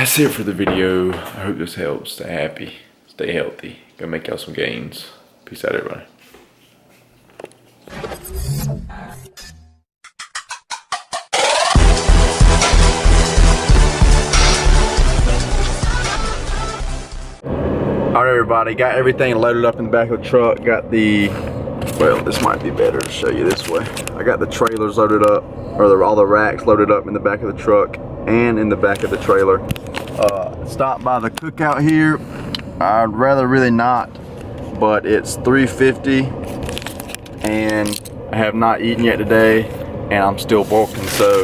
that's it for the video. I hope this helps. Stay happy, stay healthy, go make y'all some gains. Peace out, everybody. All right, everybody, got everything loaded up in the back of the truck. Got the, well, this might be better to show you this way. I got the trailers loaded up, or all the racks loaded up in the back of the truck and in the back of the trailer. Stopped by the cookout here. I'd rather really not, but it's 3:50 and I have not eaten yet today and I'm still bulking. So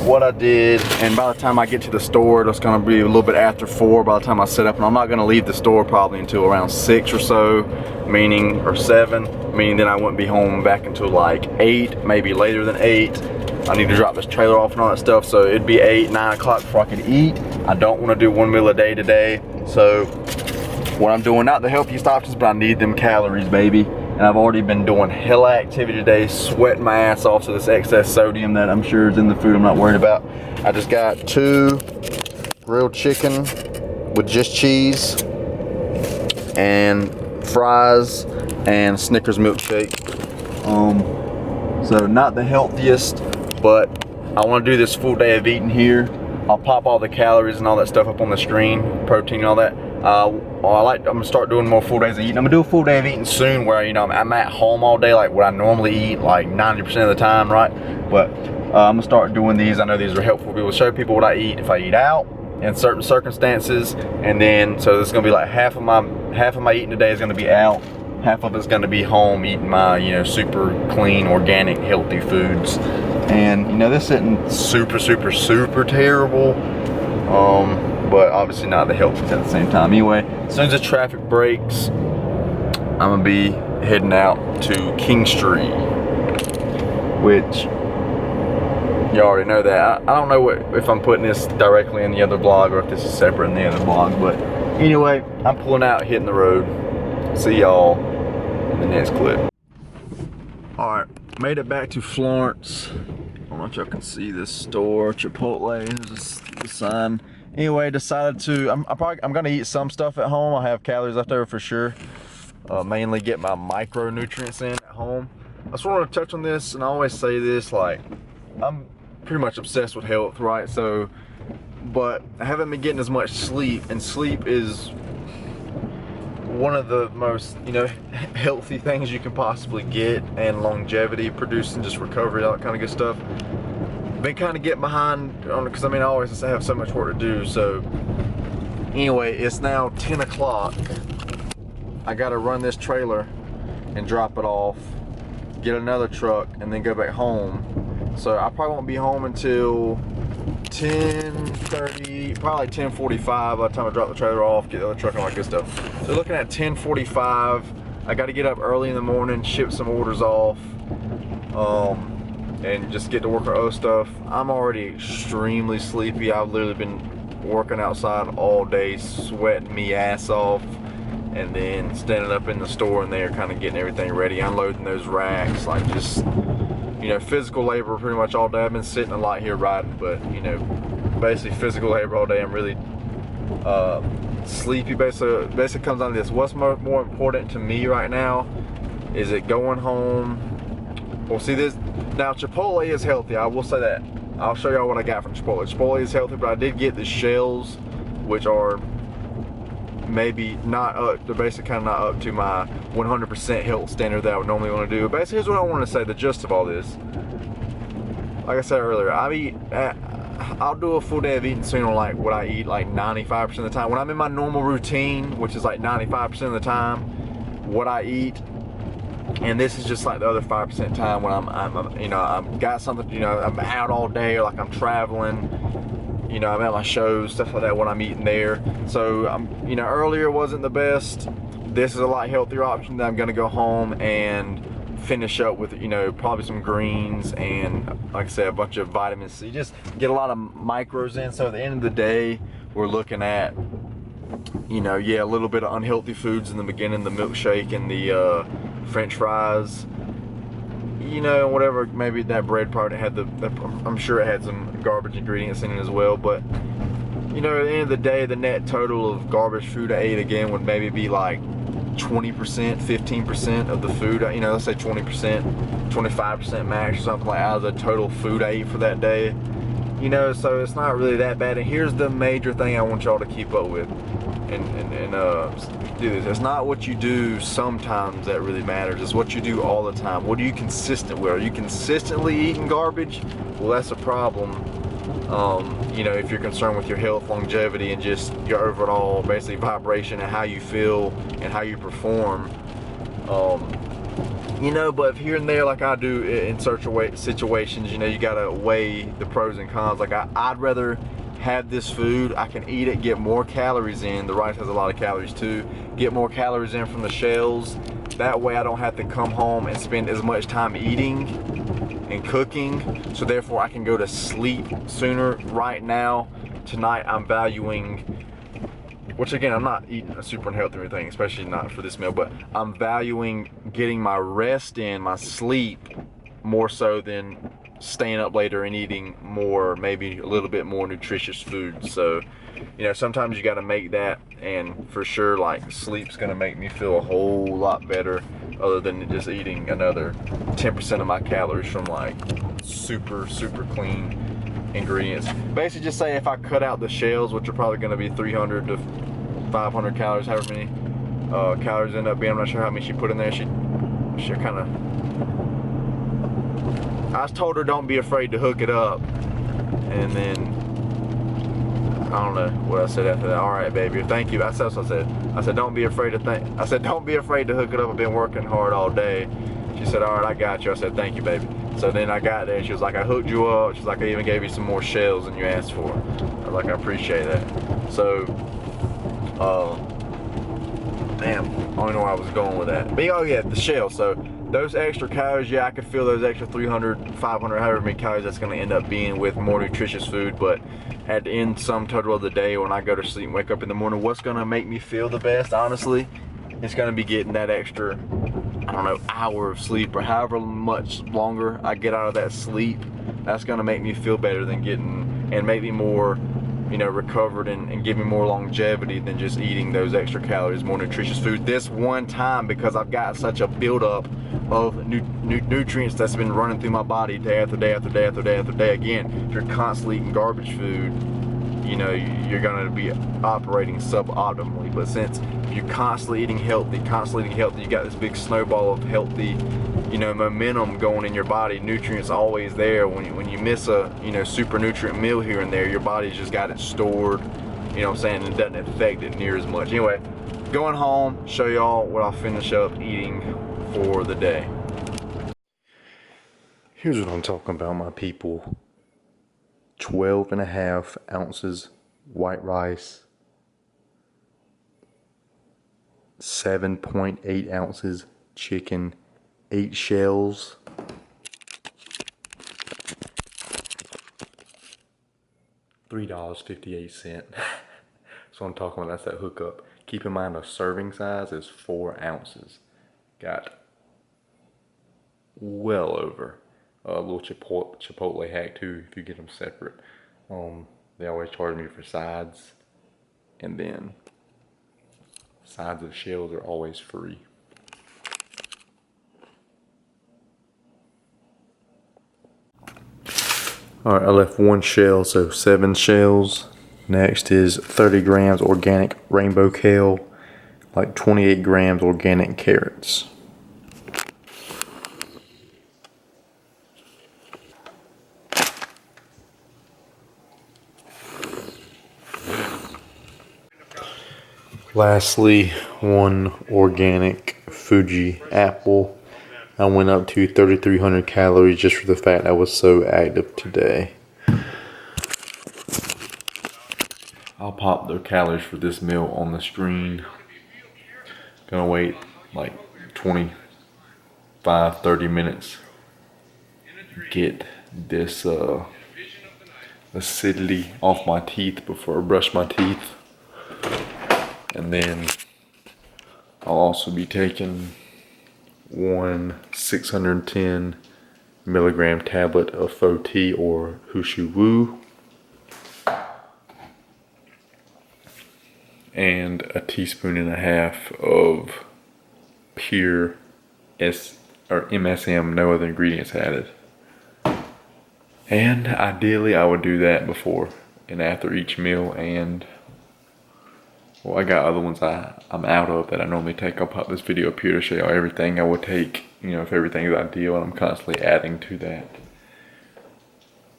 what I did, and by the time I get to the store, it's gonna be a little bit after 4 by the time I set up, and I'm not gonna leave the store probably until around 6 or so, meaning, or 7, meaning then I wouldn't be home back until like 8, maybe later than 8. I need to drop this trailer off and all that stuff, so it'd be 8, 9 o'clock before I could eat. I don't wanna do 1 meal a day today, so what I'm doing, not to help you stop this, but I need them calories, baby. And I've already been doing hella activity today, sweating my ass off, so this excess sodium that I'm sure is in the food I'm not worried about. I just got 2 grilled chicken with just cheese and fries and Snickers milkshake. So not the healthiest, but I want to do this full day of eating here. I'll pop all the calories and all that stuff up on the screen, protein and all that. I'm gonna start doing more full days of eating. I'm gonna do a full day of eating soon, where I'm at home all day, like what I normally eat, like 90% of the time, right? But I'm gonna start doing these. I know these are helpful. We will show people what I eat if I eat out in certain circumstances, and then so this is gonna be like half of my eating today is gonna be out, half of it's gonna be home eating my super clean, organic, healthy foods. And this isn't super terrible. But obviously not the healthiest at the same time. Anyway, as soon as the traffic breaks, I'm gonna be heading out to King Street, which you already know that. I don't know if I'm putting this directly in the other blog or if this is separate in the other blog, but anyway, I'm pulling out, hitting the road. See y'all in the next clip. All right, made it back to Florence. I don't know if y'all can see this store, Chipotle. There's the sign. Anyway, decided to, I'm gonna eat some stuff at home. I have calories left over for sure. Mainly get my micronutrients in at home. I just wanted to touch on this, and I always say this, like, I'm pretty much obsessed with health, right? So, but I haven't been getting as much sleep, and sleep is one of the most, healthy things you can possibly get, and longevity, producing just recovery, all that kind of good stuff. Been kind of getting behind on it because I always have so much work to do. So anyway, it's now 10 o'clock. I gotta run this trailer and drop it off, get another truck, and then go back home. So I probably won't be home until 10:30, probably 10:45 by the time I drop the trailer off, get the other truck and all that good stuff. So looking at 10:45, I gotta get up early in the morning, ship some orders off, and just get to work on other stuff. I'm already extremely sleepy. I've literally been working outside all day, sweating me ass off, and then standing up in the store and there kind of getting everything ready, unloading those racks, like just, physical labor pretty much all day. I've been sitting a lot here riding, but, basically physical labor all day. I'm really sleepy. Basically comes down to this. What's more important to me right now is it going home. Well, see this, now Chipotle is healthy, I will say that. I'll show y'all what I got from Chipotle. Chipotle is healthy, but I did get the shells, which are maybe not up, they're basically kind of not up to my 100% health standard that I would normally want to do. But basically, here's what I want to say, the gist of all this. Like I said earlier, I'll do a full day of eating soon on like what I eat like 95% of the time. When I'm in my normal routine, which is like 95% of the time, what I eat. And this is just like the other 5% time when I've got something, I'm out all day, or like I'm traveling, I'm at my shows, stuff like that, when I'm eating there. So earlier wasn't the best. This is a lot healthier option. That I'm gonna go home and finish up with, probably some greens and, like I said, a bunch of vitamin C. Just get a lot of micros in. So at the end of the day, we're looking at, a little bit of unhealthy foods in the beginning, the milkshake and the French fries, whatever. Maybe that bread probably had I'm sure it had some garbage ingredients in it as well, but you know, at the end of the day, the net total of garbage food I ate again would maybe be like 20%, 15% of the food, you know, let's say 20%, 25% max or something like out of the total food I ate for that day. You know, so it's not really that bad. And here's the major thing I want y'all to keep up with and do this. It's not what you do sometimes that really matters. It's what you do all the time. What are you consistent with? Are you consistently eating garbage? Well, that's a problem. You know, if you're concerned with your health, longevity, and just your overall basically vibration and how you feel and how you perform. You know, but here and there, like I do in certain situations, you know, you gotta weigh the pros and cons. Like I'd rather have this food, I can eat it, get more calories in. The rice has a lot of calories too. Get more calories in from the shells. That way I don't have to come home and spend as much time eating and cooking. So therefore I can go to sleep sooner. Right now, tonight I'm valuing, which again, I'm not eating a super unhealthy or anything, especially not for this meal, but I'm valuing getting my rest in, my sleep, more so than staying up later and eating more, maybe a little bit more nutritious food. So, you know, sometimes you got to make that, and for sure, like, sleep's going to make me feel a whole lot better, other than just eating another 10% of my calories from, like, super clean ingredients. Basically, just say if I cut out the shells, which are probably going to be 300 to 500 calories, however many calories end up being. I'm not sure how many she put in there. She kind of, I told her don't be afraid to hook it up, and then I don't know what I said after that. All right, baby, thank you. That's what I said. I said don't be afraid to don't be afraid to hook it up. I've been working hard all day. She said, all right, I got you. I said, thank you, baby. So then I got there, and she was like, I hooked you up. She's like, I even gave you some more shells than you asked for. I was like, I appreciate that. So, damn, I don't know where I was going with that. But oh yeah, the shell. So those extra calories, yeah, I could feel those extra 300, 500, however many calories that's going to end up being with more nutritious food. But at the end, sum total of the day, when I go to sleep and wake up in the morning, what's going to make me feel the best, honestly, it's going to be getting that extra, I don't know, hour of sleep, or however much longer I get out of that sleep. That's going to make me feel better than getting, and make me more, you know, recovered and give me more longevity than just eating those extra calories, more nutritious food this one time, because I've got such a buildup of nutrients that's been running through my body day after day after day after day after day. Again, if you're constantly eating garbage food, you know, you're gonna be operating suboptimally. But since you're constantly eating healthy, you got this big snowball of healthy, you know, momentum going in your body. Nutrients always there. When you miss a, you know, super nutrient meal here and there, your body's just got it stored, you know what I'm saying, and it doesn't affect it near as much. Anyway, going home, show y'all what I'll finish up eating for the day. Here's what I'm talking about, my people. 12.5 ounces white rice, 7.8 ounces chicken, 8 shells, $3.58. That's what I'm talking about. That's that hookup. Keep in mind, a serving size is 4 ounces. Got well over a little Chipotle hack too if you get them separate. They always charge me for sides, and then sides of shells are always free. Alright, I left 1 shell, so 7 shells. Next is 30 grams organic rainbow kale, like 28 grams organic carrots. Lastly, 1 organic Fuji apple. I went up to 3,300 calories just for the fact I was so active today. I'll pop the calories for this meal on the screen. Gonna wait like 25-30 minutes. Get this acidity off my teeth before I brush my teeth. And then I'll also be taking 1 610 milligram tablet of Fo Tea or Hushu Wu. and a teaspoon and a half of pure MSM, no other ingredients added. And ideally I would do that before and after each meal, and well, I got other ones I'm out of that I normally take. I'll pop this video up here to show you everything I would take, you know, if everything is ideal, and I'm constantly adding to that.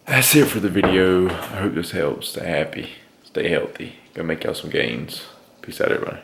That's it for the video. I hope this helps. Stay happy, stay healthy, go make y'all some gains. Peace out, everybody.